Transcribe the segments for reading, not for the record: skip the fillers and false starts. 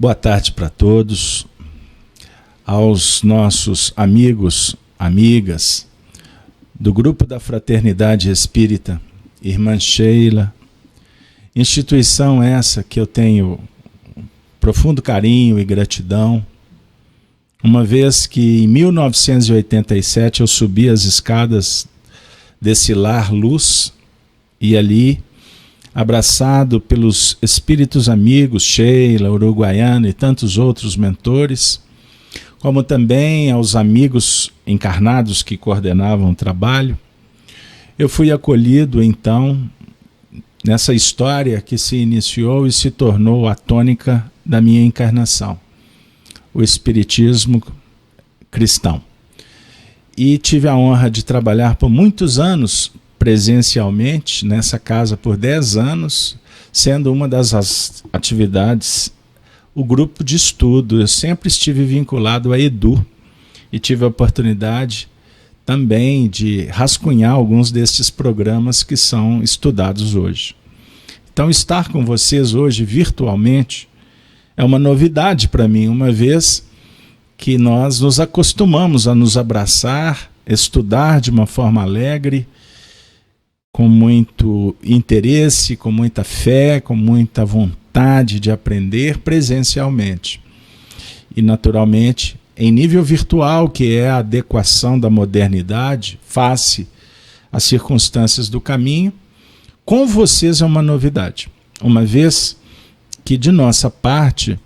Boa tarde para todos, aos nossos amigos, amigas do Grupo da Fraternidade Espírita, Irmã Sheila, instituição essa que eu tenho profundo carinho e gratidão, uma vez que em 1987 eu subi as escadas desse lar luz e ali, abraçado pelos espíritos amigos, Sheila, Uruguaiana e tantos outros mentores, como também aos amigos encarnados que coordenavam o trabalho, eu fui acolhido então nessa história que se iniciou e se tornou a tônica da minha encarnação, o espiritismo cristão. E tive a honra de trabalhar por muitos anos presencialmente nessa casa por 10 anos, sendo uma das atividades o grupo de estudo. Eu sempre estive vinculado à EDU e tive a oportunidade também de rascunhar alguns destes programas que são estudados hoje. Então, estar com vocês hoje virtualmente é uma novidade para mim, uma vez que nós nos acostumamos a nos abraçar, estudar de uma forma alegre, com muito interesse, com muita fé, com muita vontade de aprender presencialmente. E, naturalmente, em nível virtual, que é a adequação da modernidade face às circunstâncias do caminho, com vocês é uma novidade. Uma vez que, de nossa parte,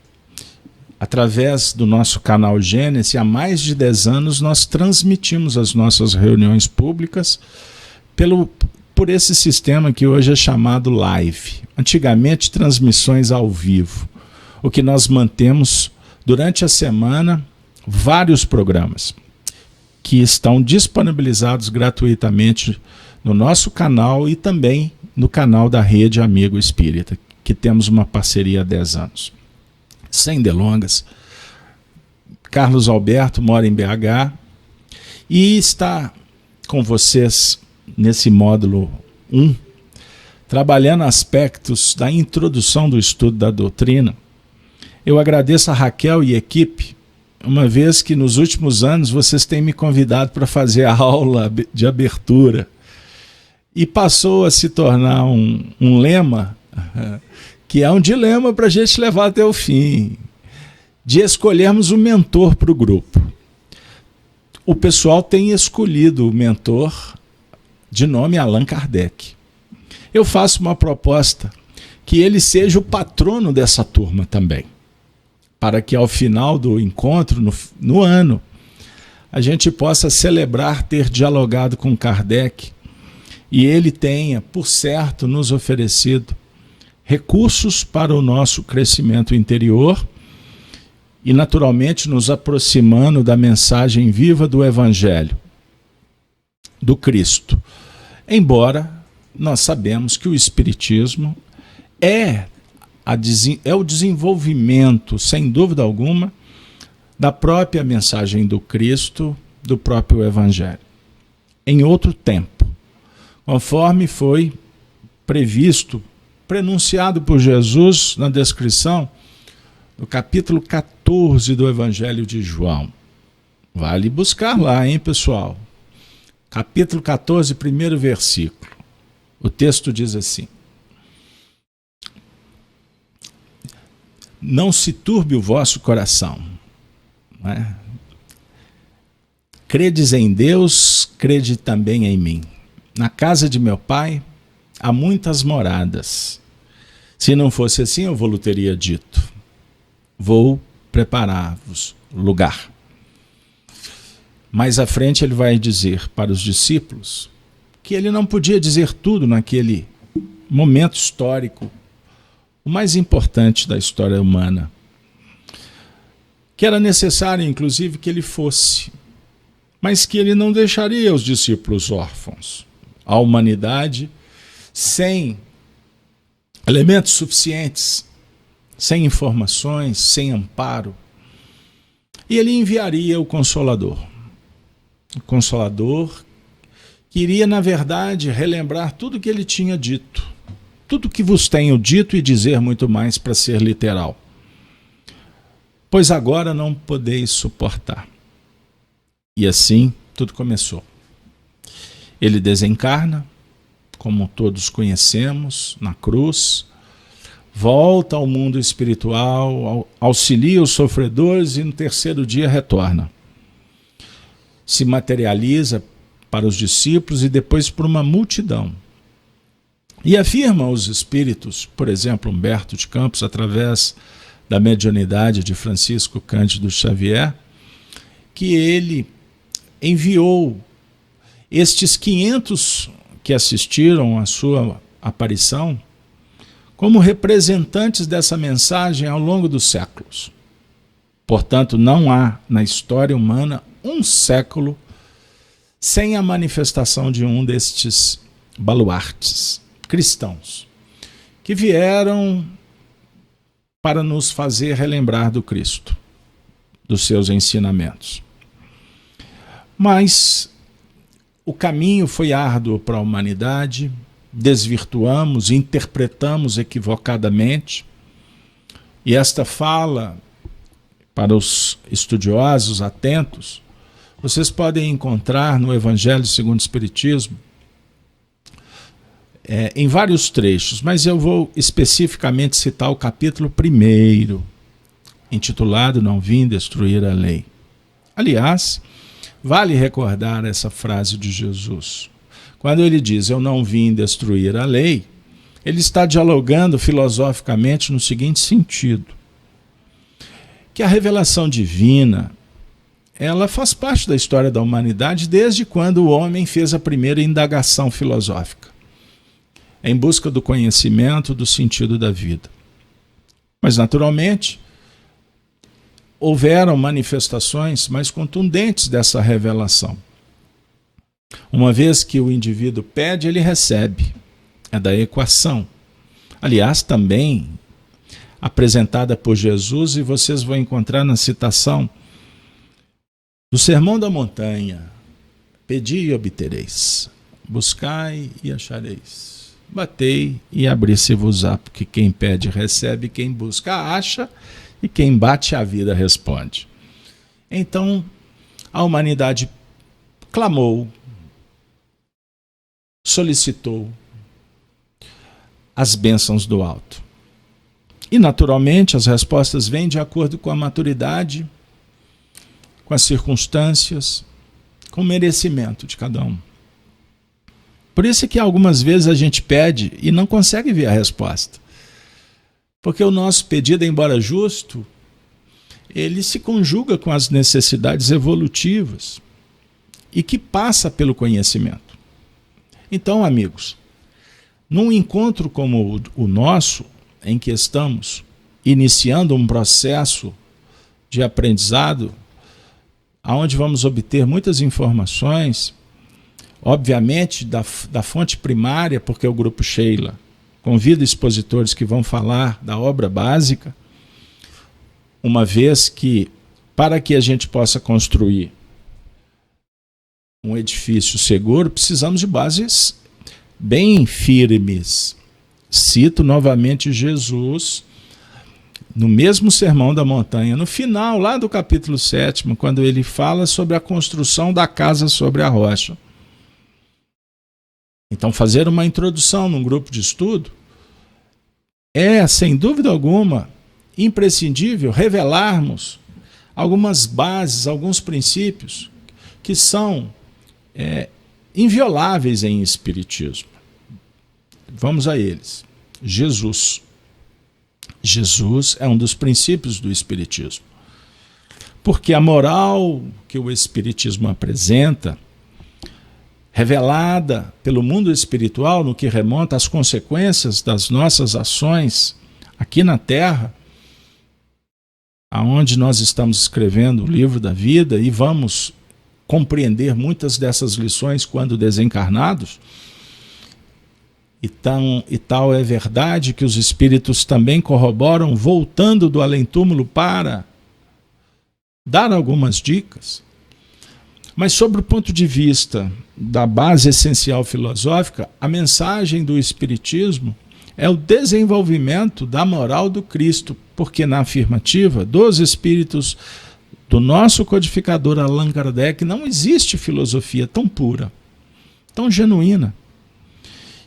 através do nosso canal Gênesis, há mais de 10 anos, nós transmitimos as nossas reuniões públicas por esse sistema que hoje é chamado live. Antigamente, transmissões ao vivo. O que nós mantemos durante a semana, vários programas que estão disponibilizados gratuitamente no nosso canal e também no canal da Rede Amigo Espírita, que temos uma parceria há 10 anos. Sem delongas, Carlos Alberto mora em BH e está com vocês nesse módulo 1, trabalhando aspectos da introdução do estudo da doutrina. Eu agradeço a Raquel e a equipe, uma vez que nos últimos anos vocês têm me convidado para fazer a aula de abertura e passou a se tornar um lema, que é um dilema para a gente levar até o fim, de escolhermos um mentor para o grupo. O pessoal tem escolhido o mentor de nome Allan Kardec. Eu faço uma proposta que ele seja o patrono dessa turma também, para que ao final do encontro, no ano, a gente possa celebrar ter dialogado com Kardec e ele tenha, por certo, nos oferecido recursos para o nosso crescimento interior e, naturalmente, nos aproximando da mensagem viva do Evangelho, do Cristo. Embora nós sabemos que o Espiritismo é o desenvolvimento, sem dúvida alguma, da própria mensagem do Cristo, do próprio Evangelho, em outro tempo, conforme foi previsto, prenunciado por Jesus na descrição do capítulo 14 do Evangelho de João. Vale buscar lá, hein, pessoal? Capítulo 14, primeiro versículo. O texto diz assim: não se turbe o vosso coração. Não é? Credes em Deus, crede também em mim. Na casa de meu pai há muitas moradas. Se não fosse assim, eu vou-lhe teria dito: vou preparar-vos lugar. Mais à frente ele vai dizer para os discípulos que ele não podia dizer tudo naquele momento histórico, o mais importante da história humana, que era necessário, inclusive, que ele fosse, mas que ele não deixaria os discípulos órfãos. A humanidade sem elementos suficientes, sem informações, sem amparo. E ele enviaria o Consolador. O Consolador que iria, na verdade, relembrar tudo que ele tinha dito. Tudo que vos tenho dito e dizer muito mais, para ser literal. pois agora não podeis suportar. E assim tudo começou. Ele desencarna, como todos conhecemos, na cruz, volta ao mundo espiritual, auxilia os sofredores e no terceiro dia retorna. Se materializa para os discípulos e depois para uma multidão. E afirma aos espíritos, por exemplo, Humberto de Campos, através da mediunidade de Francisco Cândido Xavier, que ele enviou estes 500 que assistiram à sua aparição como representantes dessa mensagem ao longo dos séculos. Portanto, não há na história humana um século sem a manifestação de um destes baluartes cristãos, que vieram para nos fazer relembrar do Cristo, dos seus ensinamentos. Mas o caminho foi árduo para a humanidade, desvirtuamos, interpretamos equivocadamente, e esta fala, para os estudiosos atentos, vocês podem encontrar no Evangelho segundo o Espiritismo, em vários trechos, mas eu vou especificamente citar o capítulo 1, intitulado Não Vim Destruir a Lei. Aliás, vale recordar essa frase de Jesus. Quando ele diz, eu não vim destruir a lei, ele está dialogando filosoficamente no seguinte sentido, que a revelação divina, ela faz parte da história da humanidade desde quando o homem fez a primeira indagação filosófica, em busca do conhecimento do sentido da vida. Mas, naturalmente, houveram manifestações mais contundentes dessa revelação. Uma vez que o indivíduo pede, ele recebe. É da equação. Aliás, também apresentada por Jesus, e vocês vão encontrar na citação do Sermão da Montanha. Pedi e obtereis. Buscai e achareis. Batei e abri-se-vos-á, porque quem pede recebe, quem busca acha, e quem bate a vida responde. Então, a humanidade clamou, solicitou as bênçãos do alto. E, naturalmente, as respostas vêm de acordo com a maturidade, com as circunstâncias, com o merecimento de cada um. Por isso é que algumas vezes a gente pede e não consegue ver a resposta. Porque o nosso pedido, embora justo, ele se conjuga com as necessidades evolutivas e que passa pelo conhecimento. Então, amigos, num encontro como o nosso, em que estamos iniciando um processo de aprendizado, onde vamos obter muitas informações, obviamente da fonte primária, porque o Grupo Sheila convida expositores que vão falar da obra básica, uma vez que, para que a gente possa construir um edifício seguro, precisamos de bases bem firmes. Cito novamente Jesus, no mesmo Sermão da Montanha, no final, lá do capítulo 7, quando ele fala sobre a construção da casa sobre a rocha. Então, fazer uma introdução num grupo de estudo é, sem dúvida alguma, imprescindível revelarmos algumas bases, alguns princípios que são invioláveis em espiritismo. Vamos a eles. Jesus. Jesus é um dos princípios do espiritismo. Porque a moral que o espiritismo apresenta, revelada pelo mundo espiritual no que remonta às consequências das nossas ações aqui na Terra, aonde nós estamos escrevendo o livro da vida e vamos compreender muitas dessas lições quando desencarnados, e tal é verdade que os espíritos também corroboram, voltando do além-túmulo para dar algumas dicas. Mas, sobre o ponto de vista da base essencial filosófica, a mensagem do Espiritismo é o desenvolvimento da moral do Cristo, porque na afirmativa dos espíritos do nosso codificador Allan Kardec não existe filosofia tão pura, tão genuína,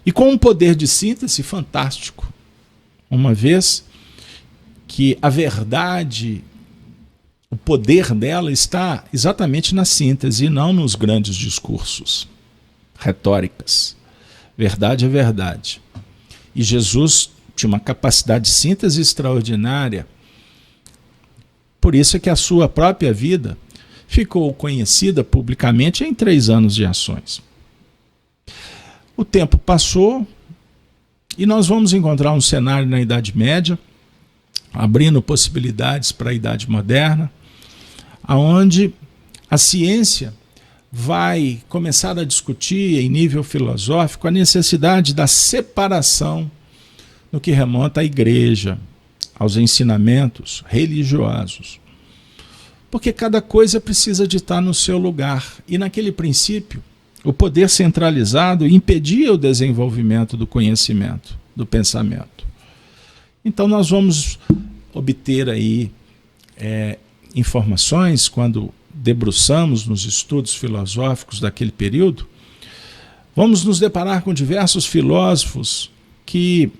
e com um poder de síntese fantástico, uma vez que a verdade, o poder dela está exatamente na síntese e não nos grandes discursos, retóricas. Verdade é verdade. E Jesus tinha uma capacidade de síntese extraordinária. Por isso é que a sua própria vida ficou conhecida publicamente em 3 anos de ações. O tempo passou e nós vamos encontrar um cenário na Idade Média, abrindo possibilidades para a Idade Moderna, onde a ciência vai começar a discutir em nível filosófico a necessidade da separação no que remonta à igreja, aos ensinamentos religiosos. Porque cada coisa precisa de estar no seu lugar. E naquele princípio, o poder centralizado impedia o desenvolvimento do conhecimento, do pensamento. Então nós vamos obter aí informações quando debruçamos nos estudos filosóficos daquele período. Vamos nos deparar com diversos filósofos que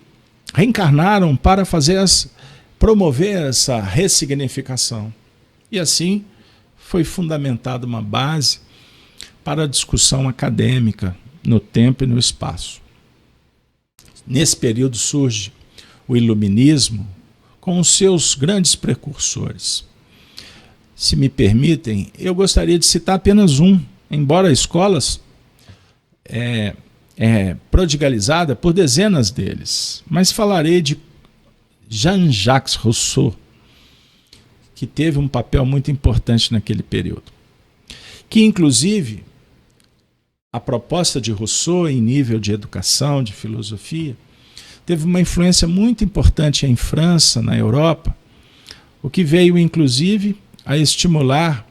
reencarnaram para promover essa ressignificação. E assim foi fundamentada uma base para a discussão acadêmica no tempo e no espaço. Nesse período surge o Iluminismo com os seus grandes precursores. Se me permitem, eu gostaria de citar apenas um, embora a escola prodigalizada por dezenas deles, mas falarei de Jean-Jacques Rousseau, que teve um papel muito importante naquele período. Que, inclusive, a proposta de Rousseau em nível de educação, de filosofia, teve uma influência muito importante em França, na Europa, o que veio, inclusive, a estimular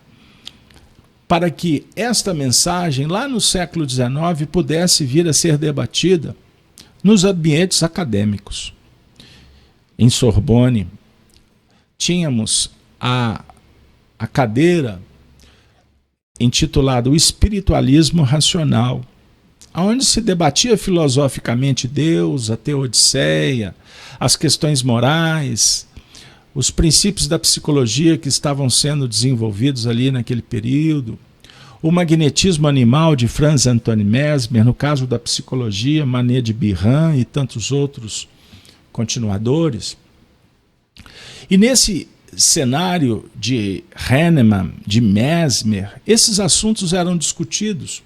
para que esta mensagem, lá no século XIX, pudesse vir a ser debatida nos ambientes acadêmicos. Em Sorbonne, tínhamos a cadeira intitulada O Espiritualismo Racional, onde se debatia filosoficamente Deus, a teodiceia, as questões morais, os princípios da psicologia que estavam sendo desenvolvidos ali naquele período, o magnetismo animal de Franz Antoine Mesmer, no caso da psicologia, Manet de Biran e tantos outros continuadores. E nesse cenário de Hahnemann, de Mesmer, esses assuntos eram discutidos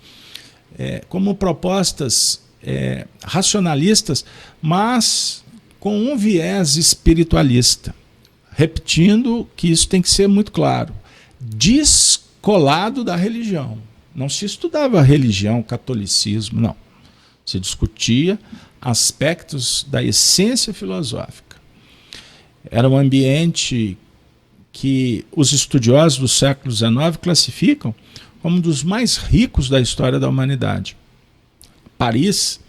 como propostas racionalistas, mas com um viés espiritualista. Repetindo que isso tem que ser muito claro, descolado da religião. Não se estudava religião, catolicismo, não. Se discutia aspectos da essência filosófica. Era um ambiente que os estudiosos do século XIX classificam como um dos mais ricos da história da humanidade. Paris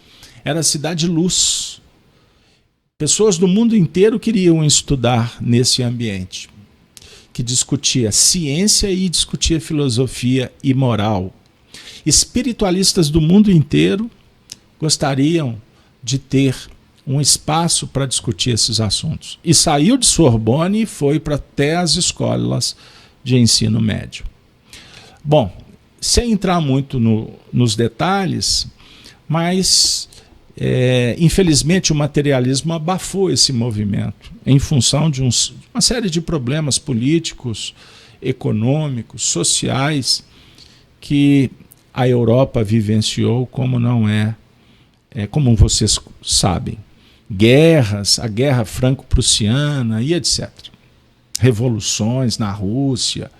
era a cidade de luz. Pessoas do mundo inteiro queriam estudar nesse ambiente, que discutia ciência e discutia filosofia e moral. Espiritualistas do mundo inteiro gostariam de ter um espaço para discutir esses assuntos. E saiu de Sorbonne e foi para até as escolas de ensino médio. Bom, sem entrar muito nos detalhes, mas infelizmente o materialismo abafou esse movimento em função de uma série de problemas políticos, econômicos, sociais que a Europa vivenciou, como não como vocês sabem. Guerras, a guerra franco-prussiana e etc. Revoluções na Rússia,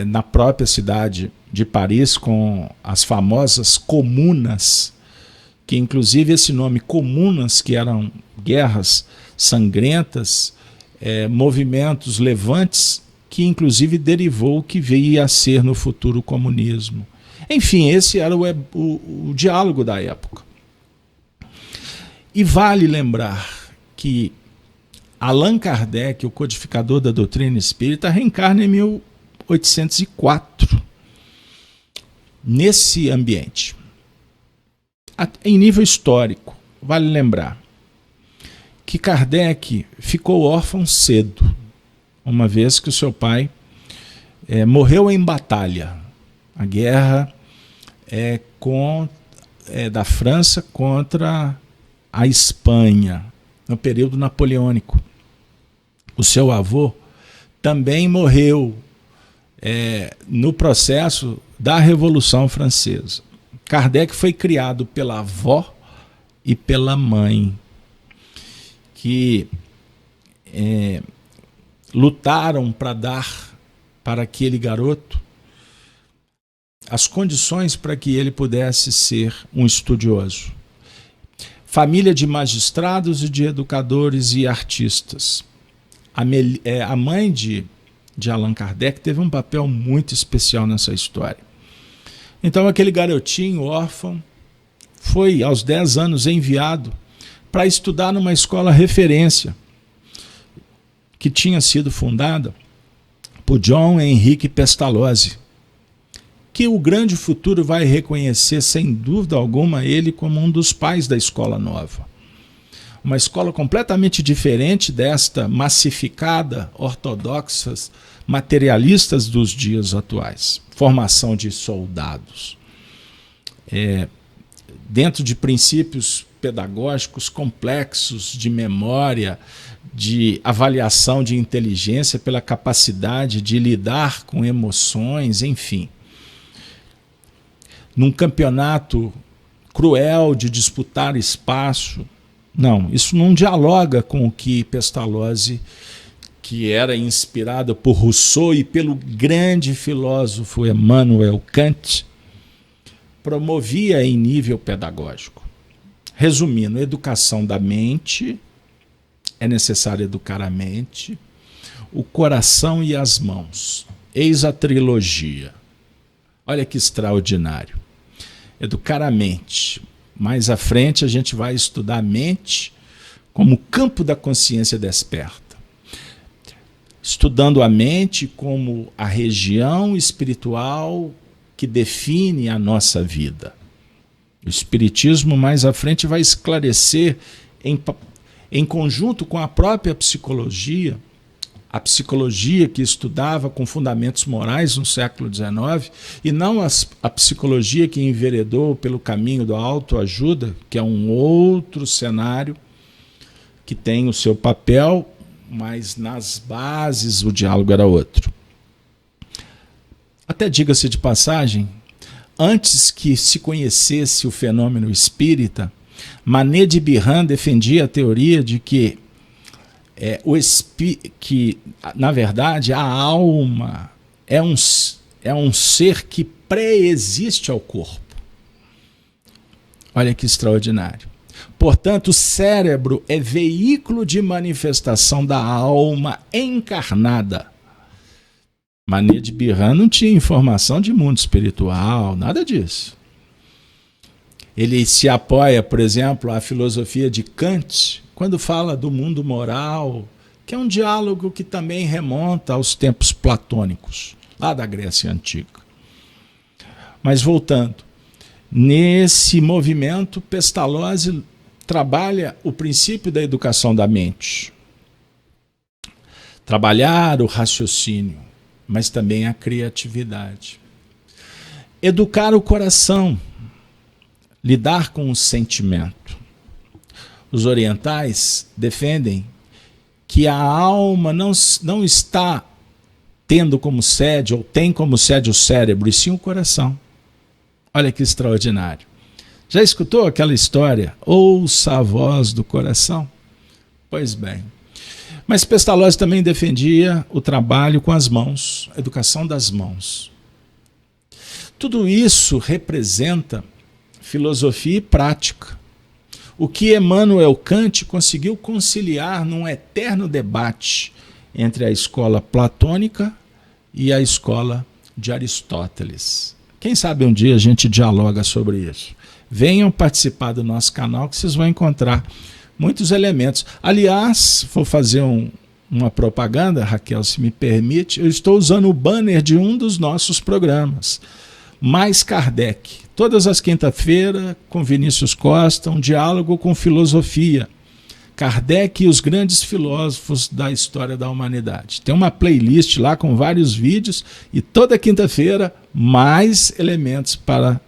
na própria cidade de Paris, com as famosas comunas, que inclusive esse nome comunas, que eram guerras sangrentas, movimentos levantes, que inclusive derivou o que veio a ser no futuro o comunismo. Enfim, esse era o diálogo da época. E vale lembrar que Allan Kardec, o codificador da doutrina espírita, reencarna em 1804, nesse ambiente. Em nível histórico, vale lembrar que Kardec ficou órfão cedo, uma vez que o seu pai morreu em batalha. A guerra da França contra a Espanha, no período napoleônico. O seu avô também morreu no processo da Revolução Francesa. Kardec foi criado pela avó e pela mãe, que lutaram para dar para aquele garoto as condições para que ele pudesse ser um estudioso. Família de magistrados e de educadores e artistas. A mãe de Allan Kardec teve um papel muito especial nessa história. Então aquele garotinho órfão foi aos 10 anos enviado para estudar numa escola referência que tinha sido fundada por John Henrique Pestalozzi, que o grande futuro vai reconhecer sem dúvida alguma ele como um dos pais da escola nova. Uma escola completamente diferente desta massificada, ortodoxas, materialistas dos dias atuais. Formação de soldados. Dentro de princípios pedagógicos complexos de memória, de avaliação de inteligência pela capacidade de lidar com emoções, enfim. Num campeonato cruel de disputar espaço. Não, isso não dialoga com o que Pestalozzi, que era inspirado por Rousseau e pelo grande filósofo Immanuel Kant, promovia em nível pedagógico. Resumindo, educação da mente, é necessário educar a mente, o coração e as mãos. Eis a trilogia. Olha que extraordinário. Educar a mente. Mais à frente a gente vai estudar a mente como campo da consciência desperta. Estudando a mente como a região espiritual que define a nossa vida. O Espiritismo mais à frente vai esclarecer em conjunto com a própria psicologia, a psicologia que estudava com fundamentos morais no século XIX, e não a psicologia que enveredou pelo caminho da autoajuda, que é um outro cenário que tem o seu papel, mas nas bases o diálogo era outro. Até diga-se de passagem, antes que se conhecesse o fenômeno espírita, Manet de Biran defendia a teoria de que na verdade, a alma é um ser que pré-existe ao corpo. Olha que extraordinário. Portanto, o cérebro é veículo de manifestação da alma encarnada. Manet de Biran não tinha informação de mundo espiritual, nada disso. Ele se apoia, por exemplo, à filosofia de Kant, quando fala do mundo moral, que é um diálogo que também remonta aos tempos platônicos, lá da Grécia Antiga. Mas voltando, nesse movimento, Pestalozzi trabalha o princípio da educação da mente. Trabalhar o raciocínio, mas também a criatividade. Educar o coração, lidar com o sentimento. Os orientais defendem que a alma não está tendo como sede, ou tem como sede o cérebro, e sim o coração. Olha que extraordinário. Já escutou aquela história? Ouça a voz do coração? Pois bem. Mas Pestalozzi também defendia o trabalho com as mãos, a educação das mãos. Tudo isso representa filosofia e prática. O que Immanuel Kant conseguiu conciliar num eterno debate entre a escola platônica e a escola de Aristóteles. Quem sabe um dia a gente dialoga sobre isso. Venham participar do nosso canal que vocês vão encontrar muitos elementos. Aliás, vou fazer uma propaganda, Raquel, se me permite. Eu estou usando o banner de um dos nossos programas, Mais Kardec. Todas as quinta-feiras, com Vinícius Costa, um diálogo com filosofia. Kardec e os grandes filósofos da história da humanidade. Tem uma playlist lá com vários vídeos e toda quinta-feira mais elementos para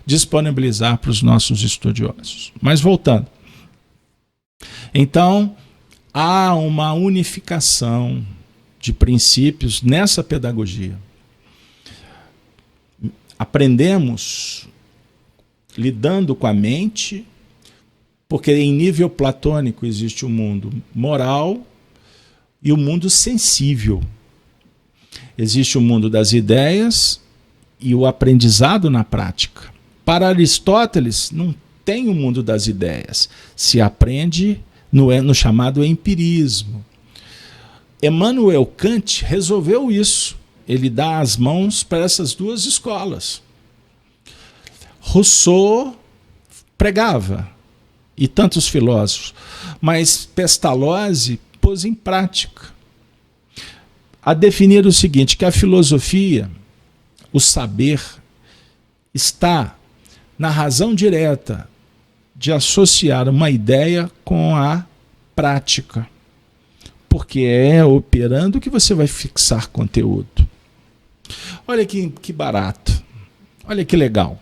disponibilizar para os nossos estudiosos. Mas voltando. Então, há uma unificação de princípios nessa pedagogia. Aprendemos lidando com a mente, porque em nível platônico existe o mundo moral e o mundo sensível. Existe o mundo das ideias e o aprendizado na prática. Para Aristóteles, não tem o mundo das ideias. Se aprende no chamado empirismo. Immanuel Kant resolveu isso. Ele dá as mãos para essas duas escolas. Rousseau pregava, e tantos filósofos, mas Pestalozzi pôs em prática. A definir o seguinte, que a filosofia, o saber, está na razão direta de associar uma ideia com a prática. Porque é operando que você vai fixar conteúdo. Olha que barato. Olha que legal.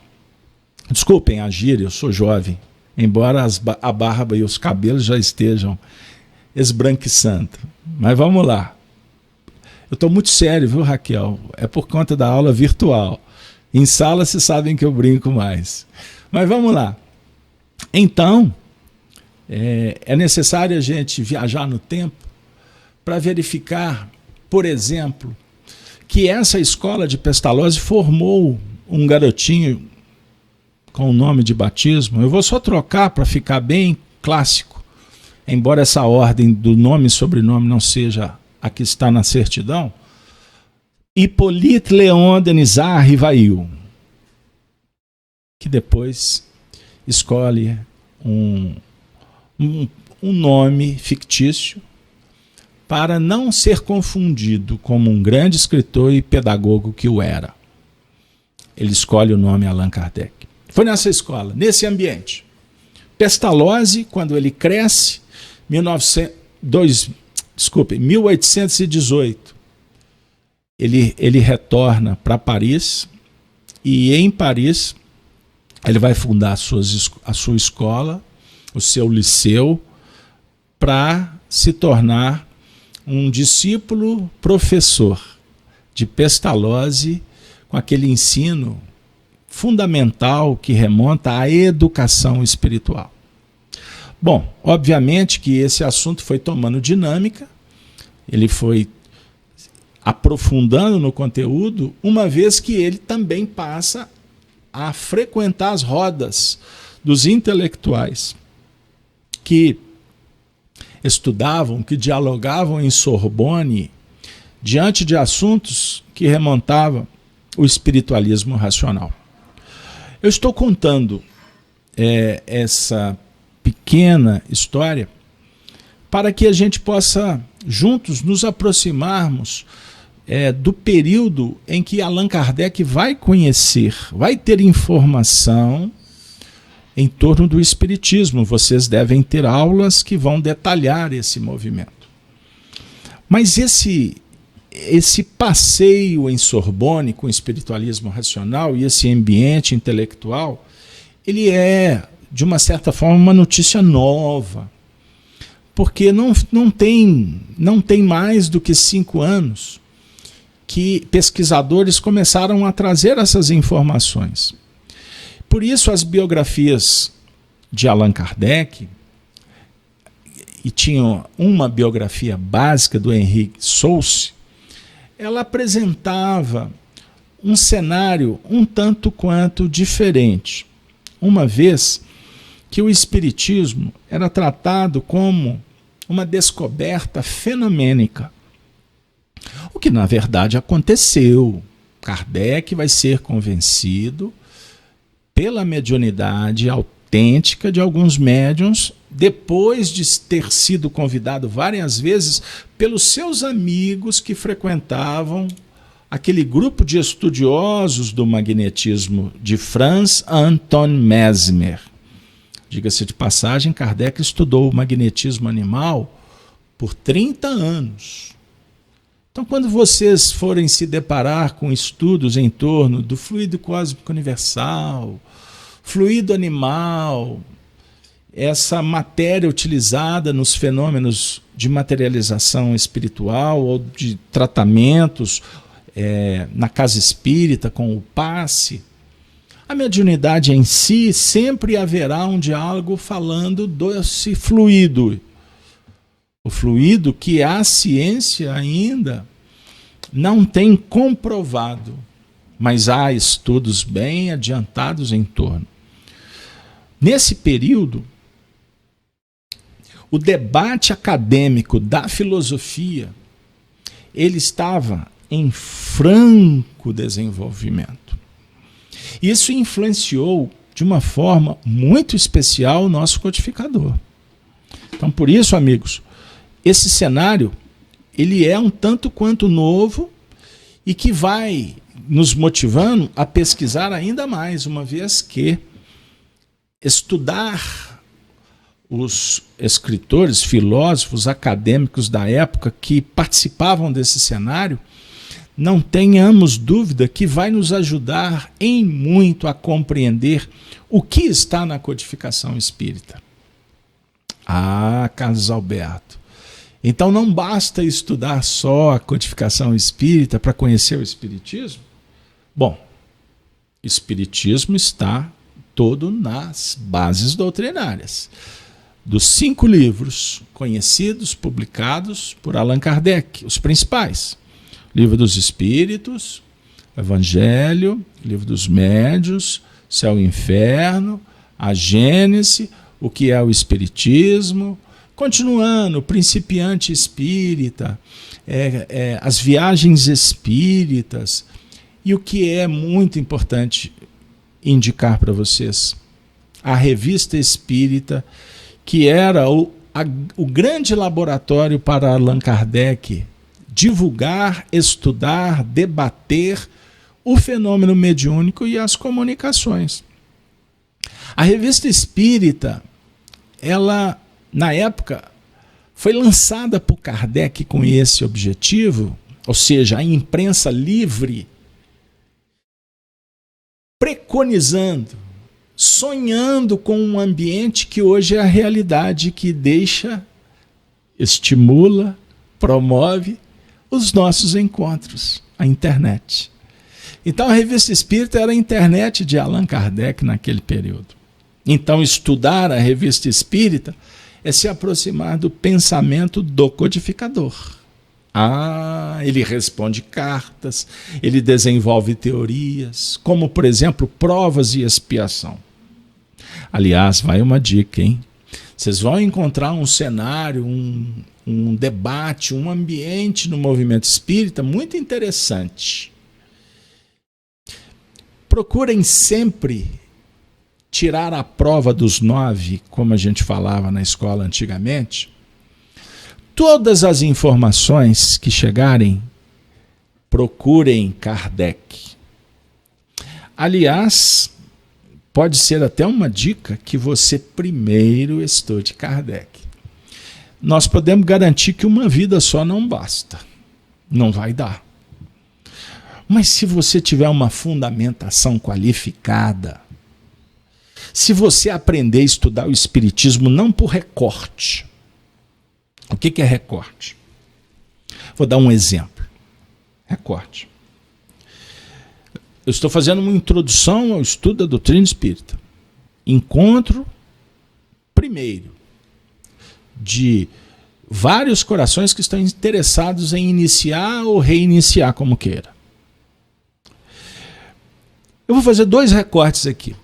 Desculpem a gíria, eu sou jovem. Embora a barba e os cabelos já estejam esbranquiçando. Mas vamos lá. Eu estou muito sério, viu, Raquel? É por conta da aula virtual. Em sala, vocês sabem que eu brinco mais. Mas vamos lá. Então, é necessário a gente viajar no tempo para verificar, por exemplo, que essa escola de Pestalozzi formou um garotinho com o nome de batismo. Eu vou só trocar para ficar bem clássico, embora essa ordem do nome e sobrenome não seja a que está na certidão. Hippolyte Léon Denisard Rivail, que depois escolhe um nome fictício para não ser confundido como um grande escritor e pedagogo que o era. Ele escolhe o nome Allan Kardec. Foi nessa escola, nesse ambiente. Pestalozzi, quando ele cresce, 1818, ele retorna para Paris, e em Paris ele vai fundar a sua escola, o seu liceu, para se tornar um discípulo professor de Pestalozzi, com aquele ensino fundamental que remonta à educação espiritual. Bom, obviamente que esse assunto foi tomando dinâmica, ele foi aprofundando no conteúdo, uma vez que ele também passa a frequentar as rodas dos intelectuais que estudavam, que dialogavam em Sorbonne, diante de assuntos que remontavam ao espiritualismo racional. Eu estou contando essa pequena história para que a gente possa juntos nos aproximarmos do período em que Allan Kardec vai conhecer, vai ter informação em torno do espiritismo. Vocês devem ter aulas que vão detalhar esse movimento. Mas esse passeio em Sorbonne com o espiritualismo racional e esse ambiente intelectual, ele é, de uma certa forma, uma notícia nova. Porque não tem mais do que 5 anos que pesquisadores começaram a trazer essas informações. Por isso as biografias de Allan Kardec, e tinha uma biografia básica do Henri Sauce, ela apresentava um cenário um tanto quanto diferente, uma vez que o espiritismo era tratado como uma descoberta fenomênica, o que na verdade aconteceu. Kardec vai ser convencido pela mediunidade autêntica de alguns médiuns, depois de ter sido convidado várias vezes pelos seus amigos que frequentavam aquele grupo de estudiosos do magnetismo de Franz Anton Mesmer. Diga-se de passagem, Kardec estudou o magnetismo animal por 30 anos. Então, quando vocês forem se deparar com estudos em torno do fluido cósmico universal, fluido animal, essa matéria utilizada nos fenômenos de materialização espiritual ou de tratamentos na casa espírita com o passe, a mediunidade em si sempre haverá um diálogo falando desse fluido. O fluido que a ciência ainda não tem comprovado, mas há estudos bem adiantados em torno. Nesse período, o debate acadêmico da filosofia, ele estava em franco desenvolvimento. Isso influenciou de uma forma muito especial o nosso codificador. Então, por isso, amigos, esse cenário ele é um tanto quanto novo e que vai nos motivando a pesquisar ainda mais, uma vez que estudar os escritores, filósofos, acadêmicos da época que participavam desse cenário, não tenhamos dúvida que vai nos ajudar em muito a compreender o que está na codificação espírita. Carlos Alberto, então não basta estudar só a codificação espírita para conhecer o espiritismo? Bom, o espiritismo está todo nas bases doutrinárias dos 5 livros conhecidos, publicados por Allan Kardec, os principais: Livro dos Espíritos, Evangelho, Livro dos Médiuns, Céu e Inferno, a Gênese, o que é o Espiritismo, continuando, Principiante Espírita, as Viagens Espíritas, e o que é muito importante indicar para vocês, a Revista Espírita, que era o grande laboratório para Allan Kardec divulgar, estudar, debater o fenômeno mediúnico e as comunicações. A Revista Espírita, ela, na época, foi lançada por Kardec com esse objetivo, ou seja, a imprensa livre, preconizando, sonhando com um ambiente que hoje é a realidade, que deixa, estimula, promove os nossos encontros, a internet. Então a Revista Espírita era a internet de Allan Kardec naquele período. Então estudar a Revista Espírita é se aproximar do pensamento do codificador. Ele responde cartas, ele desenvolve teorias, como por exemplo, provas e expiação. Aliás, vai uma dica, hein? Vocês vão encontrar um cenário, um debate, um ambiente no movimento espírita muito interessante. Procurem sempre tirar a prova dos 9, como a gente falava na escola antigamente. Todas as informações que chegarem, procurem Kardec. Aliás, pode ser até uma dica que você primeiro estude Kardec. Nós podemos garantir que uma vida só não basta. Não vai dar. Mas se você tiver uma fundamentação qualificada, se você aprender a estudar o Espiritismo não por recorte. O que é recorte? Vou dar um exemplo. Recorte. Eu estou fazendo uma introdução ao estudo da doutrina espírita. Encontro, primeiro, de vários corações que estão interessados em iniciar ou reiniciar, como queira. Eu vou fazer 2 recortes aqui,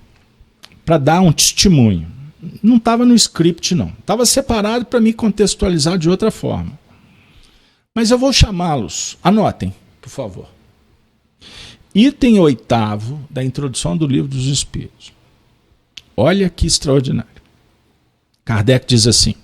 para dar um testemunho. Não estava no script, não. Estava separado para me contextualizar de outra forma. Mas eu vou chamá-los. Anotem, por favor. Item 8º da introdução do Livro dos Espíritos. Olha que extraordinário. Kardec diz assim: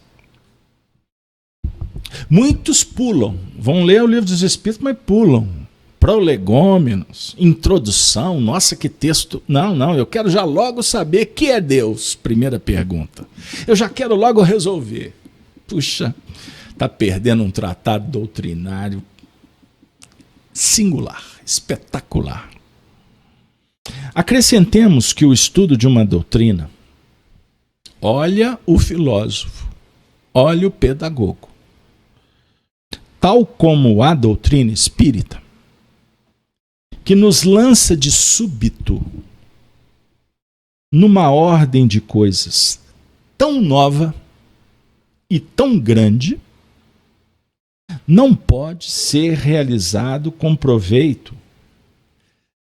muitos pulam, vão ler o Livro dos Espíritos, mas pulam. Prolegômenos, introdução, nossa, que texto. Não, eu quero já logo saber que é Deus. Primeira pergunta. Eu já quero logo resolver. Puxa, está perdendo um tratado doutrinário singular, espetacular. Acrescentemos que o estudo de uma doutrina, olha o filósofo, olha o pedagogo, tal como a doutrina espírita, que nos lança de súbito numa ordem de coisas tão nova e tão grande, não pode ser realizado com proveito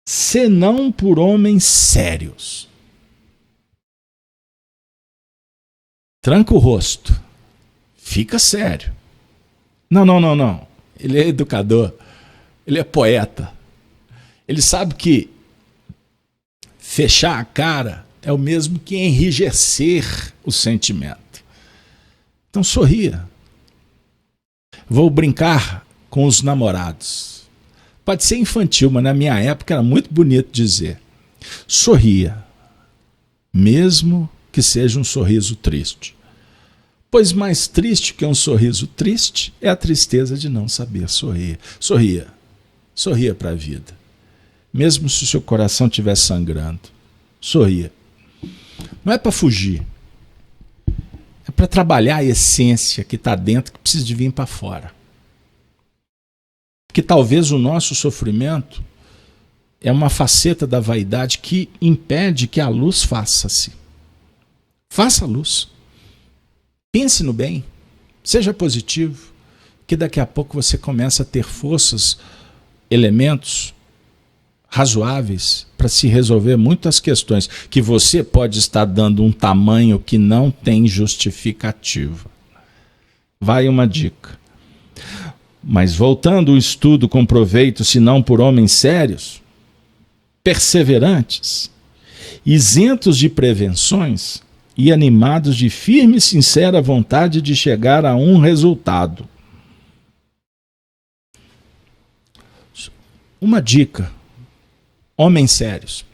senão por homens sérios. Tranca o rosto, fica sério. Não. Ele é educador, ele é poeta. Ele sabe que fechar a cara é o mesmo que enrijecer o sentimento. Então sorria. Vou brincar com os namorados. Pode ser infantil, mas na minha época era muito bonito dizer. Sorria, mesmo que seja um sorriso triste. Pois mais triste que um sorriso triste é a tristeza de não saber sorrir. Sorria para a vida. Mesmo se o seu coração estiver sangrando, sorria. Não é para fugir. É para trabalhar a essência que está dentro, que precisa de vir para fora. Que talvez o nosso sofrimento é uma faceta da vaidade que impede que a luz faça-se. Faça a luz. Pense no bem. Seja positivo. Que daqui a pouco você começa a ter forças, elementos razoáveis para se resolver muitas questões que você pode estar dando um tamanho que não tem justificativa. Vai uma dica. Mas voltando ao estudo com proveito, se não por homens sérios, perseverantes, isentos de prevenções e animados de firme e sincera vontade de chegar a um resultado. Uma dica. Homens sérios.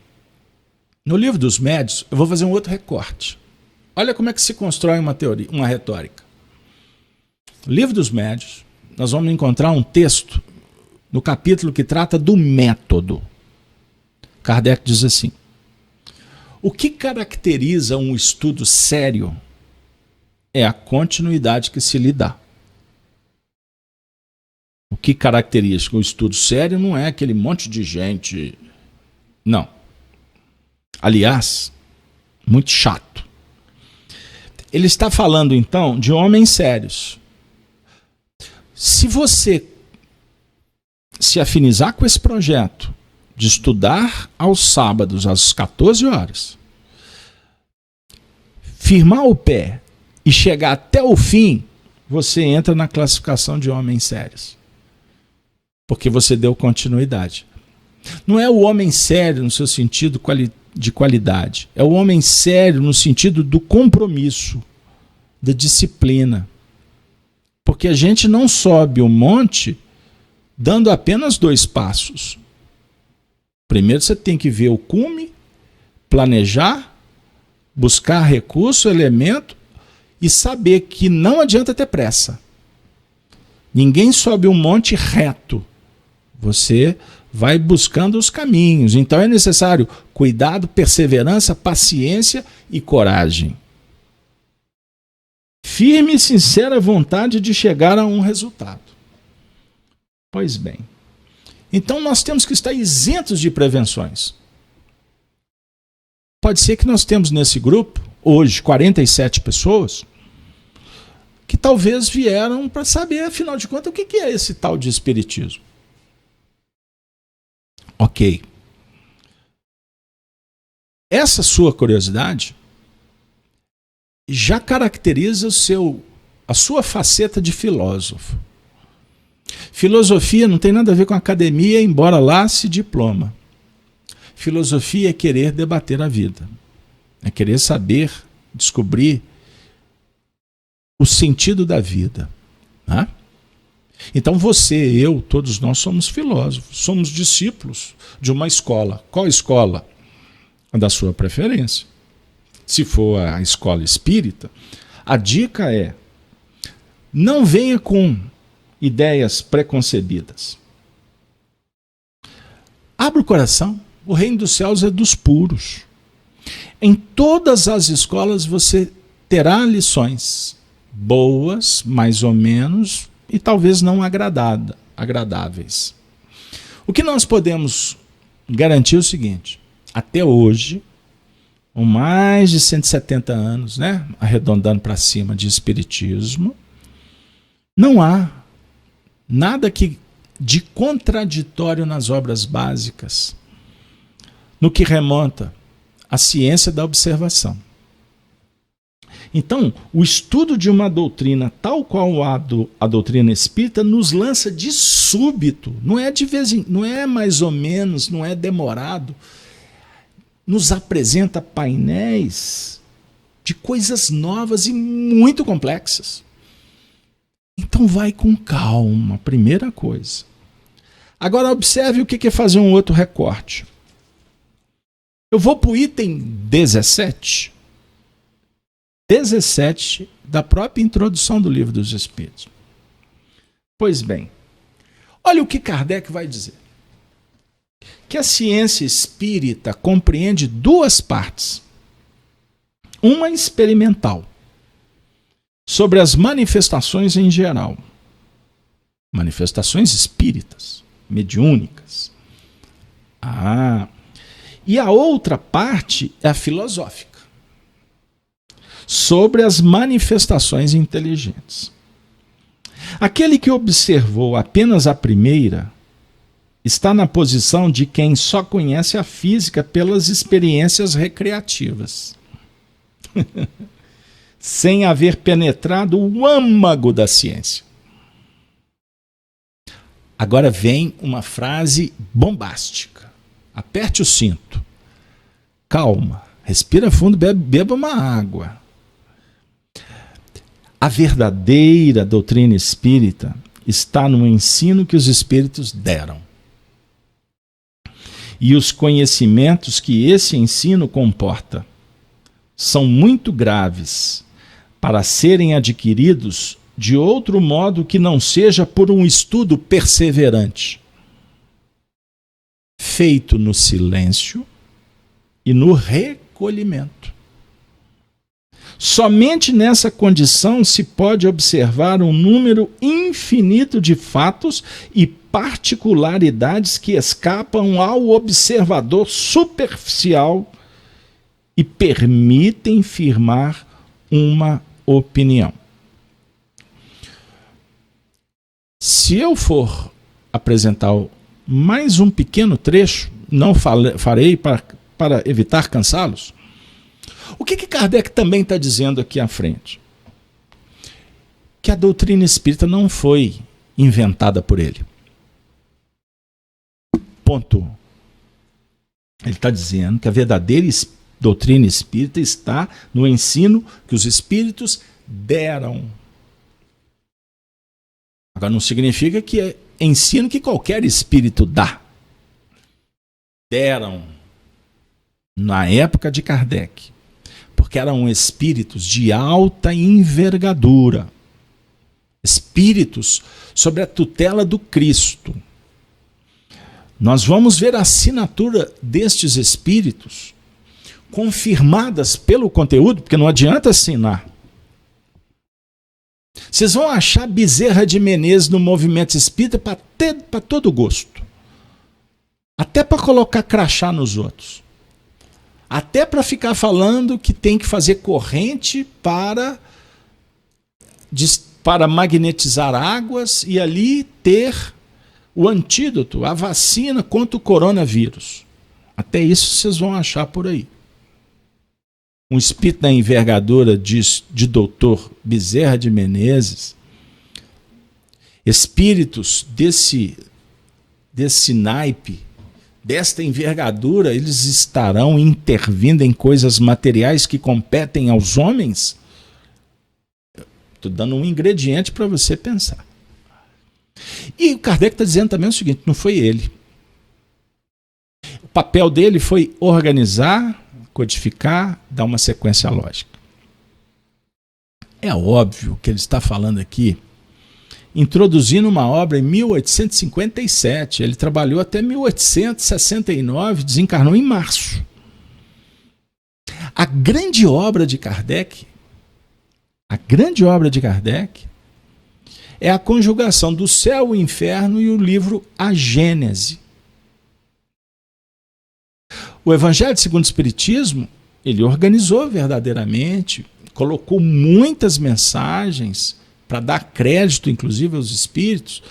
No Livro dos Médiuns, eu vou fazer um outro recorte. Olha como é que se constrói uma teoria, uma retórica. No Livro dos Médiuns, nós vamos encontrar um texto no capítulo que trata do método. Kardec diz assim: o que caracteriza um estudo sério é a continuidade que se lhe dá. O que caracteriza um estudo sério não é aquele monte de gente. Não. Aliás, muito chato. Ele está falando, então, de homens sérios. Se você se afinizar com esse projeto de estudar aos sábados, às 14 horas, firmar o pé e chegar até o fim, você entra na classificação de homens sérios. Porque você deu continuidade. Não é o homem sério no seu sentido de qualidade. É o homem sério no sentido do compromisso, da disciplina. Porque a gente não sobe o monte dando apenas 2 passos. Primeiro você tem que ver o cume, planejar, buscar recurso, elemento e saber que não adianta ter pressa. Ninguém sobe um monte reto. Você vai buscando os caminhos. Então é necessário cuidado, perseverança, paciência e coragem. Firme e sincera vontade de chegar a um resultado. Pois bem, então nós temos que estar isentos de prevenções. Pode ser que nós temos nesse grupo, hoje, 47 pessoas, que talvez vieram para saber, afinal de contas, o que é esse tal de espiritismo. Ok. Essa sua curiosidade já caracteriza a sua faceta de filósofo. Filosofia não tem nada a ver com academia, embora lá se diploma. Filosofia é querer debater a vida. é querer saber, descobrir o sentido da vida. Né? Então você, eu, todos nós somos filósofos, somos discípulos de uma escola. Qual escola? A da sua preferência. Se for a escola espírita, a dica é: não venha com ideias preconcebidas. Abra o coração. O reino dos céus é dos puros. Em todas as escolas você terá lições boas, mais ou menos, e talvez não agradáveis. O que nós podemos garantir é o seguinte: até hoje, com mais de 170 anos, né, arredondando para cima de espiritismo, não há nada de contraditório nas obras básicas, no que remonta à ciência da observação. Então, o estudo de uma doutrina tal qual a doutrina espírita nos lança de súbito, não é de vez em, não é mais ou menos, não é demorado, nos apresenta painéis de coisas novas e muito complexas. Então vai com calma, primeira coisa. Agora observe o que é fazer um outro recorte. Eu vou para o item 17 da própria introdução do Livro dos Espíritos. Pois bem, olha o que Kardec vai dizer. Que a ciência espírita compreende duas partes. Uma experimental, sobre as manifestações em geral. Manifestações espíritas, mediúnicas. E a outra parte é a filosófica, sobre as manifestações inteligentes. Aquele que observou apenas a primeira está na posição de quem só conhece a física pelas experiências recreativas, sem haver penetrado o âmago da ciência. Agora vem uma frase bombástica. Aperte o cinto. Calma. Respira fundo, beba uma água. A verdadeira doutrina espírita está no ensino que os espíritos deram. E os conhecimentos que esse ensino comporta são muito graves para serem adquiridos de outro modo que não seja por um estudo perseverante, feito no silêncio e no recolhimento. Somente nessa condição se pode observar um número infinito de fatos e particularidades que escapam ao observador superficial e permitem firmar uma opinião. Se eu for apresentar mais um pequeno trecho, não farei para evitar cansá-los. O que Kardec também está dizendo aqui à frente? Que a doutrina espírita não foi inventada por ele. Ponto. Ele está dizendo que a verdadeira doutrina espírita está no ensino que os espíritos deram. Agora não significa que é ensino que qualquer espírito dá. Deram na época de Kardec, porque eram espíritos de alta envergadura, espíritos sob a tutela do Cristo. Nós vamos ver a assinatura destes espíritos confirmadas pelo conteúdo, porque não adianta assinar. Vocês vão achar Bezerra de Menezes no movimento espírita para todo gosto. Até para colocar crachá nos outros. Até para ficar falando que tem que fazer corrente para magnetizar águas e ali ter o antídoto, a vacina contra o coronavírus. Até isso vocês vão achar por aí. Um espírito da envergadura de doutor Bezerra de Menezes, espíritos desse naipe, desta envergadura, eles estarão intervindo em coisas materiais que competem aos homens? Estou dando um ingrediente para você pensar. E o Kardec está dizendo também o seguinte: não foi ele. O papel dele foi organizar, codificar, dar uma sequência lógica. É óbvio que ele está falando aqui, introduzindo uma obra em 1857. Ele trabalhou até 1869, desencarnou em março. A grande obra de Kardec é a conjugação do céu, o inferno e o livro A Gênese. O Evangelho segundo o Espiritismo, ele organizou verdadeiramente, colocou muitas mensagens para dar crédito, inclusive, aos espíritos,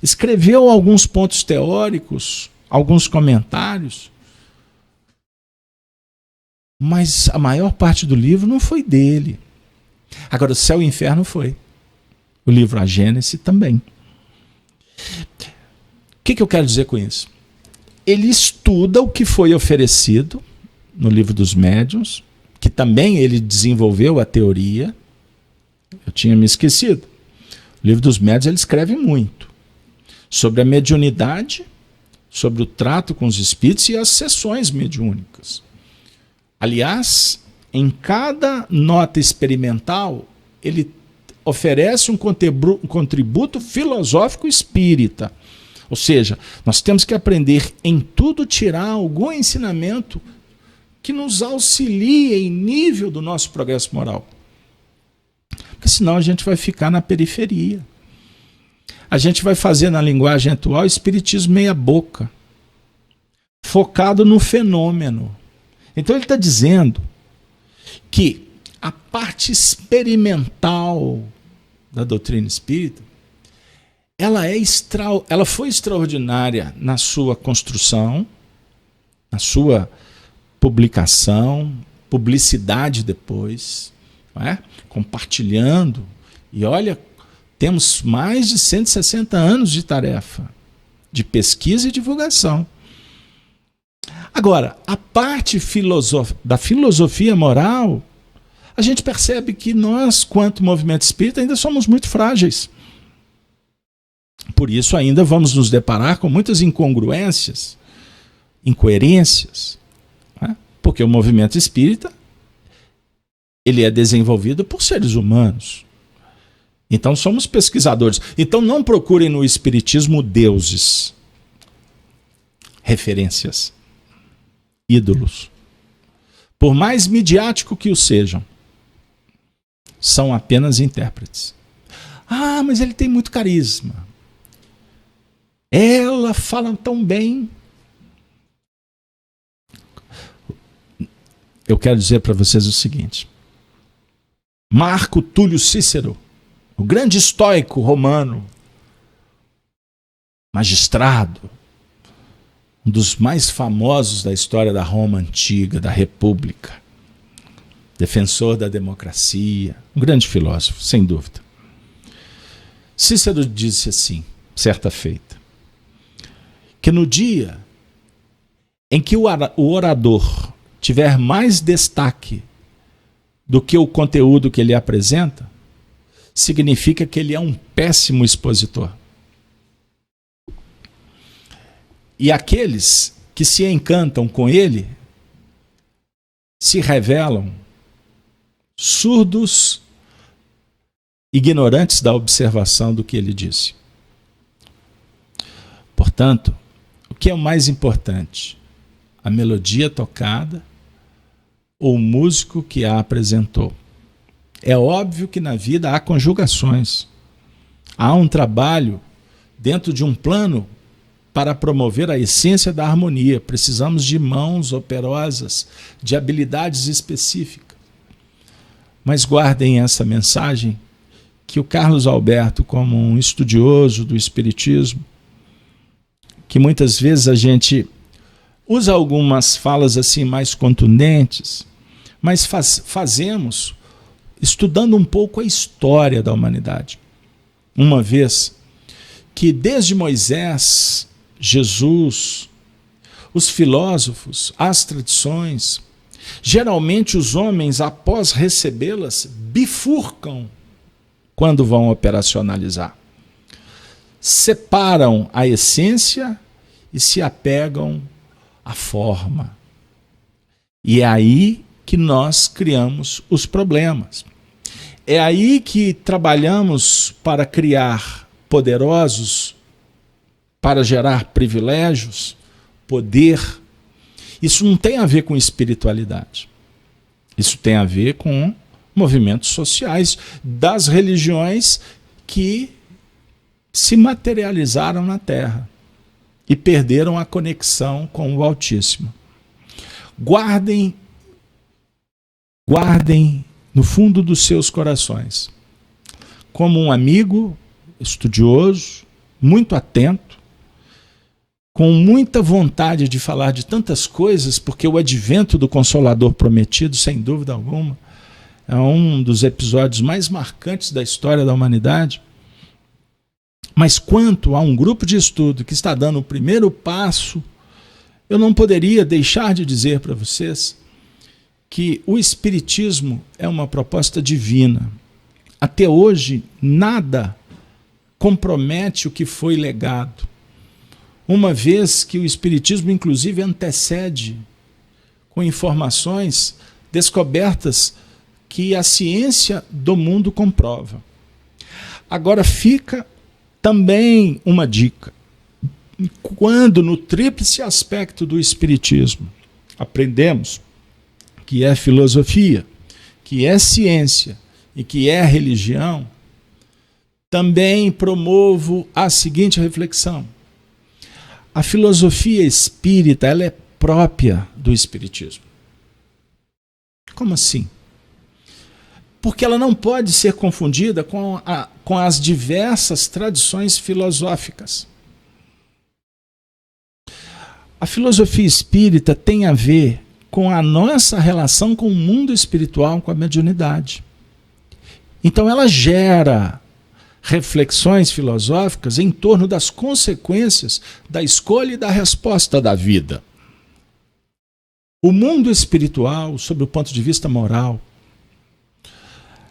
escreveu alguns pontos teóricos, alguns comentários, mas a maior parte do livro não foi dele. Agora, o céu e o inferno foi. O livro A Gênese também. O que eu quero dizer com isso? Ele estuda o que foi oferecido no Livro dos Médiuns, que também ele desenvolveu a teoria. Eu tinha me esquecido. O Livro dos Médiuns ele escreve muito sobre a mediunidade, sobre o trato com os espíritos e as sessões mediúnicas. Aliás, em cada nota experimental, ele oferece um contributo filosófico espírita. Ou seja, nós temos que aprender em tudo, tirar algum ensinamento que nos auxilie em nível do nosso progresso moral. Porque senão a gente vai ficar na periferia. A gente vai fazer na linguagem atual espiritismo meia boca, focado no fenômeno. Então ele está dizendo que a parte experimental da doutrina espírita, ela foi extraordinária na sua construção, na sua publicação, publicidade depois, não é? Compartilhando. E olha, temos mais de 160 anos de tarefa, de pesquisa e divulgação. Agora, a parte da filosofia moral, a gente percebe que nós, quanto movimento espírita, ainda somos muito frágeis. Por isso ainda vamos nos deparar com muitas incongruências, incoerências, né? Porque o movimento espírita ele é desenvolvido por seres humanos. Então somos pesquisadores. Então não procurem no espiritismo deuses, referências, ídolos. Por mais midiático que o sejam, são apenas intérpretes. Ah, mas ele tem muito carisma. Ela fala tão bem. Eu quero dizer para vocês o seguinte. Marco Túlio Cícero, o grande estoico romano, magistrado, um dos mais famosos da história da Roma antiga, da República, defensor da democracia, um grande filósofo, sem dúvida. Cícero disse assim, certa feita, que no dia em que o orador tiver mais destaque do que o conteúdo que ele apresenta, significa que ele é um péssimo expositor. E aqueles que se encantam com ele se revelam surdos, ignorantes da observação do que ele disse. Portanto, o que é o mais importante? A melodia tocada ou o músico que a apresentou? É óbvio que na vida há conjugações. Há um trabalho dentro de um plano para promover a essência da harmonia. Precisamos de mãos operosas, de habilidades específicas. Mas guardem essa mensagem que o Carlos Alberto, como um estudioso do espiritismo, que muitas vezes a gente usa algumas falas assim mais contundentes, mas fazemos estudando um pouco a história da humanidade. Uma vez que desde Moisés, Jesus, os filósofos, as tradições, geralmente os homens, após recebê-las, bifurcam quando vão operacionalizar. Separam a essência e se apegam à forma. E é aí que nós criamos os problemas. É aí que trabalhamos para criar poderosos, para gerar privilégios, poder. Isso não tem a ver com espiritualidade. Isso tem a ver com movimentos sociais das religiões que se materializaram na Terra e perderam a conexão com o Altíssimo. Guardem no fundo dos seus corações, como um amigo estudioso, muito atento, com muita vontade de falar de tantas coisas, porque o advento do Consolador Prometido, sem dúvida alguma, é um dos episódios mais marcantes da história da humanidade. Mas quanto a um grupo de estudo que está dando o primeiro passo, eu não poderia deixar de dizer para vocês que o Espiritismo é uma proposta divina. Até hoje, nada compromete o que foi legado. Uma vez que o Espiritismo, inclusive, antecede com informações descobertas que a ciência do mundo comprova. Agora fica também uma dica. Quando no tríplice aspecto do Espiritismo aprendemos que é filosofia, que é ciência e que é religião, também promovo a seguinte reflexão. A filosofia espírita, ela é própria do Espiritismo. Como assim? Porque ela não pode ser confundida com as diversas tradições filosóficas. A filosofia espírita tem a ver com a nossa relação com o mundo espiritual, com a mediunidade. Então ela gera reflexões filosóficas em torno das consequências da escolha e da resposta da vida. O mundo espiritual, sob o ponto de vista moral,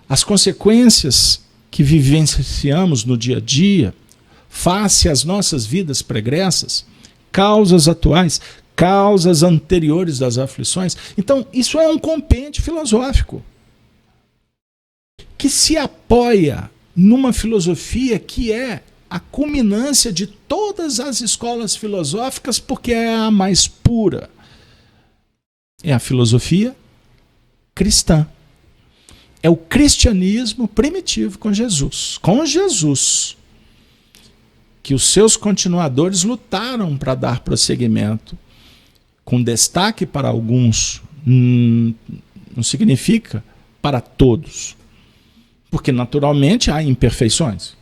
as consequências que vivenciamos no dia a dia, face às nossas vidas pregressas, causas atuais, causas anteriores das aflições. Então, isso é um compêndio filosófico que se apoia numa filosofia que é a culminância de todas as escolas filosóficas, porque é a mais pura. É a filosofia cristã. É o cristianismo primitivo com Jesus. Com Jesus, que os seus continuadores lutaram para dar prosseguimento, com destaque para alguns, não significa para todos, porque naturalmente há imperfeições.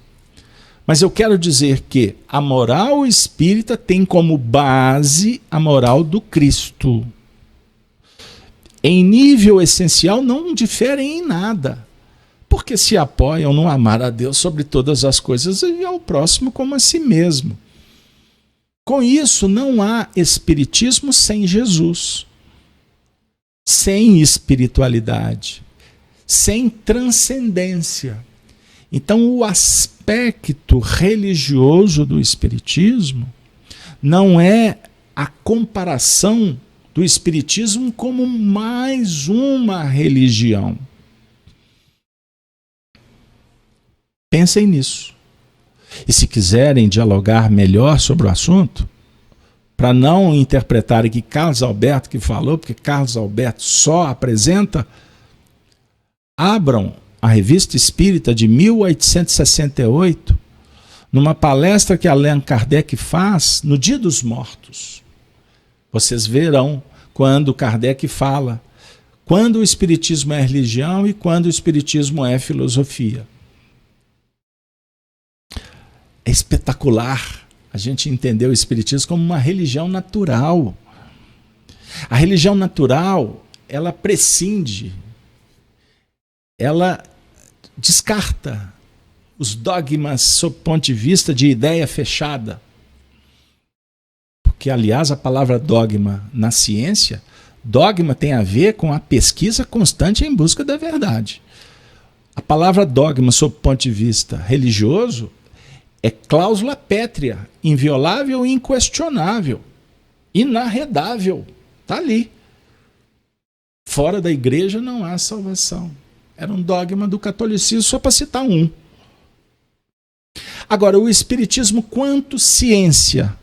Mas eu quero dizer que a moral espírita tem como base a moral do Cristo. Em nível essencial não diferem em nada, porque se apoiam no amar a Deus sobre todas as coisas e ao próximo como a si mesmo. Com isso, não há espiritismo sem Jesus, sem espiritualidade, sem transcendência. Então, o aspecto religioso do espiritismo não é a comparação do espiritismo como mais uma religião. Pensem nisso. E se quiserem dialogar melhor sobre o assunto, para não interpretarem que Carlos Alberto que falou, porque Carlos Alberto só apresenta, abram a Revista Espírita de 1868, numa palestra que Allan Kardec faz no Dia dos Mortos. Vocês verão quando Kardec fala quando o espiritismo é religião e quando o espiritismo é filosofia. É espetacular a gente entender o espiritismo como uma religião natural. A religião natural, ela prescinde, ela descarta os dogmas sob o ponto de vista de ideia fechada. porque, aliás, a palavra dogma na ciência, dogma tem a ver com a pesquisa constante em busca da verdade. A palavra dogma, sob o ponto de vista religioso, é cláusula pétrea, inviolável e inquestionável, inarredável. Está ali. Fora da igreja não há salvação. Era um dogma do catolicismo, só para citar um. Agora, o espiritismo quanto ciência.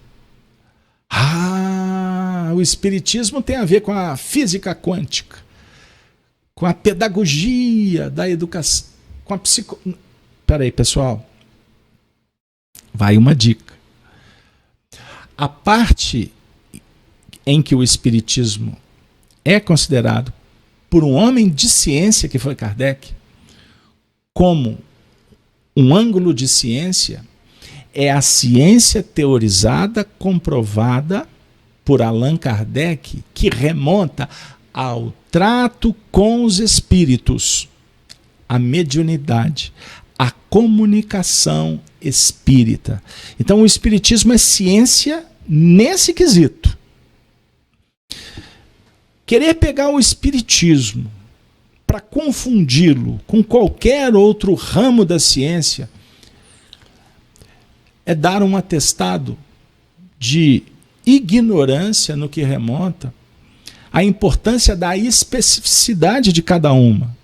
O espiritismo tem a ver com a física quântica, com a pedagogia da educação, com a psico... Peraí, pessoal. Vai uma dica. A parte em que o espiritismo é considerado por um homem de ciência, que foi Kardec, como um ângulo de ciência, é a ciência teorizada, comprovada por Allan Kardec, que remonta ao trato com os espíritos, a mediunidade, a comunicação espírita. Então o espiritismo é ciência nesse quesito. Querer pegar o espiritismo para confundi-lo com qualquer outro ramo da ciência é dar um atestado de ignorância no que remonta à importância da especificidade de cada uma,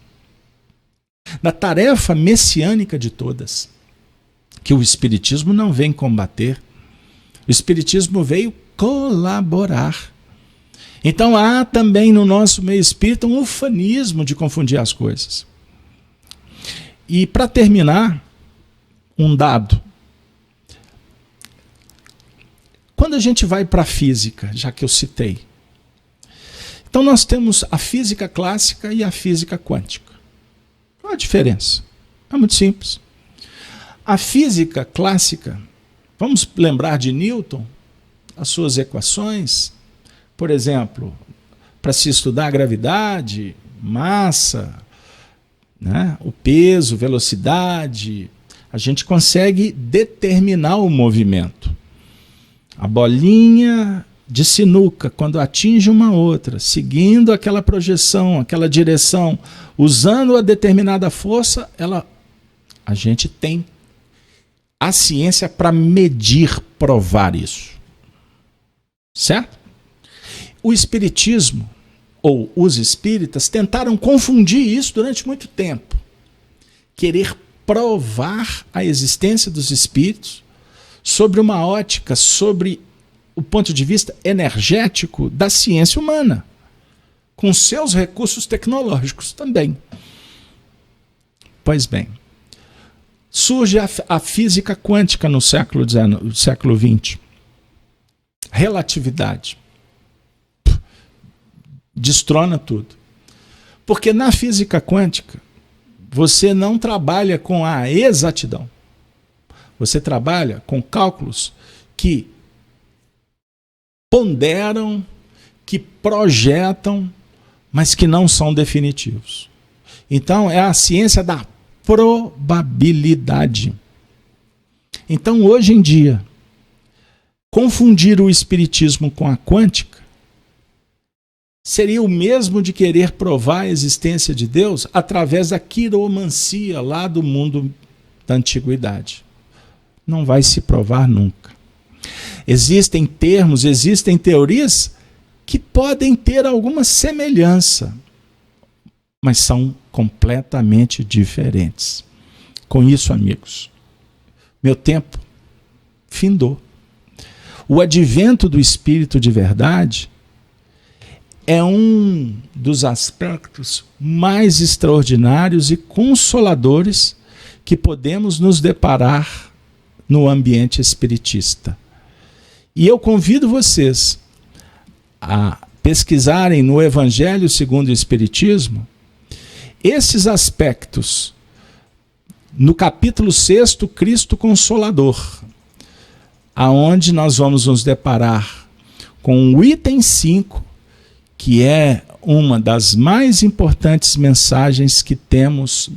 da tarefa messiânica de todas, que o espiritismo não vem combater. O espiritismo veio colaborar. Então há também no nosso meio espírita um ufanismo de confundir as coisas. E para terminar, um dado. Quando a gente vai para a física, já que eu citei, então nós temos a física clássica e a física quântica. Qual a diferença? É muito simples. A física clássica, vamos lembrar de Newton, as suas equações. Por exemplo, para se estudar a gravidade, massa, né, o peso, velocidade, a gente consegue determinar o movimento. A bolinha de sinuca, quando atinge uma outra, seguindo aquela projeção, aquela direção, usando a determinada força, a gente tem a ciência para medir, provar isso. Certo? O espiritismo, ou os espíritas, tentaram confundir isso durante muito tempo. Querer provar a existência dos espíritos sobre uma ótica, sobre o ponto de vista energético da ciência humana, com seus recursos tecnológicos também. Pois bem, surge a física quântica no século XX. Relatividade. Destrona tudo. Porque na física quântica, você não trabalha com a exatidão. Você trabalha com cálculos que ponderam, que projetam, mas que não são definitivos. Então, é a ciência da probabilidade. Então, hoje em dia, confundir o espiritismo com a quântica seria o mesmo de querer provar a existência de Deus através da quiromancia lá do mundo da antiguidade. Não vai se provar nunca. Existem termos, existem teorias que podem ter alguma semelhança, mas são completamente diferentes. Com isso, amigos, meu tempo findou. O advento do Espírito de verdade é um dos aspectos mais extraordinários e consoladores que podemos nos deparar no ambiente espiritista. E eu convido vocês a pesquisarem no Evangelho segundo o Espiritismo esses aspectos. No capítulo 6, Cristo Consolador, aonde nós vamos nos deparar com o item 5, que é uma das mais importantes mensagens que temos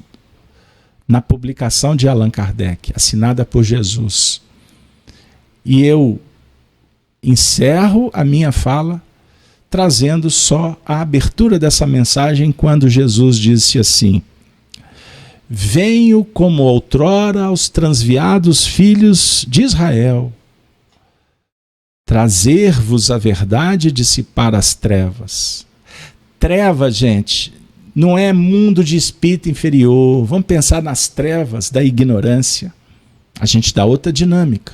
na publicação de Allan Kardec, assinada por Jesus. E eu encerro a minha fala trazendo só a abertura dessa mensagem quando Jesus disse assim: venho como outrora aos transviados filhos de Israel, trazer-vos a verdade e dissipar as trevas. Trevas, gente, não é mundo de espírito inferior. Vamos pensar nas trevas da ignorância. A gente dá outra dinâmica.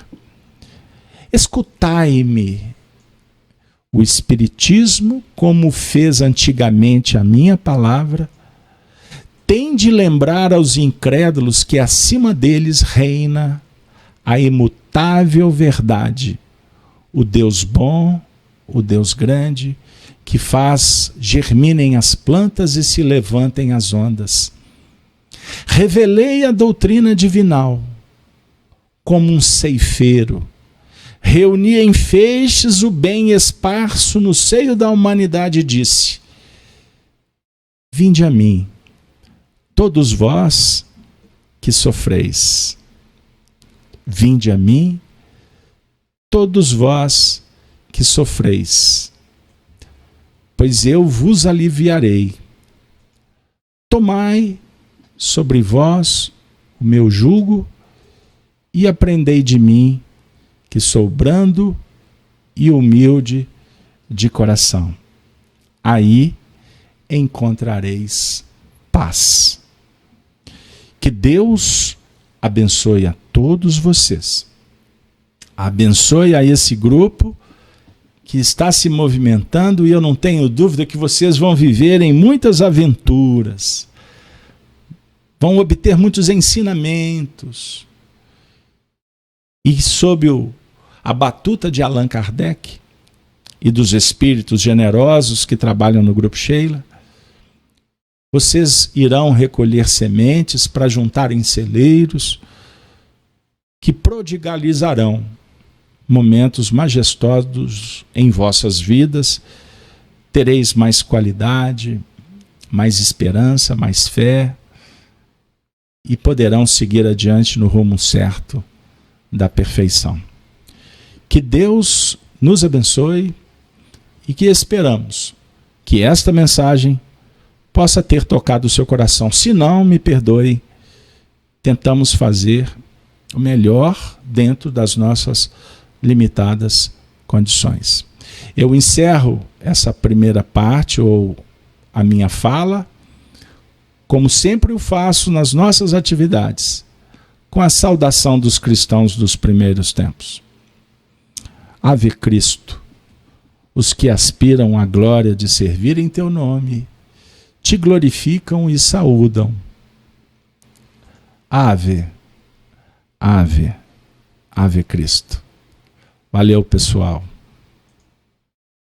Escutai-me. O Espiritismo, como fez antigamente a minha palavra, tem de lembrar aos incrédulos que acima deles reina a imutável verdade, o Deus bom, o Deus grande, que faz germinem as plantas e se levantem as ondas. Revelei a doutrina divinal como um ceifeiro, reuni em feixes o bem esparso no seio da humanidade e disse: vinde a mim, todos vós que sofreis. Vinde a mim, todos vós que sofreis, pois eu vos aliviarei. Tomai sobre vós o meu jugo e aprendei de mim, que sou brando e humilde de coração. Aí encontrareis paz. Que Deus abençoe a todos vocês. Abençoe a esse grupo que está se movimentando, e eu não tenho dúvida que vocês vão viver em muitas aventuras, vão obter muitos ensinamentos. E sob a batuta de Allan Kardec e dos espíritos generosos que trabalham no Grupo Sheila, vocês irão recolher sementes para juntar em celeiros que prodigalizarão momentos majestosos em vossas vidas. Tereis mais qualidade, mais esperança, mais fé, e poderão seguir adiante no rumo certo da perfeição. Que Deus nos abençoe e que esperamos que esta mensagem possa ter tocado o seu coração. Se não, me perdoe, tentamos fazer o melhor dentro das nossas limitadas condições. Eu encerro essa primeira parte, ou a minha fala, como sempre o faço nas nossas atividades, com a saudação dos cristãos dos primeiros tempos. Ave Cristo, os que aspiram à glória de servir em teu nome, te glorificam e saúdam. Ave, ave, ave Cristo. Valeu, pessoal.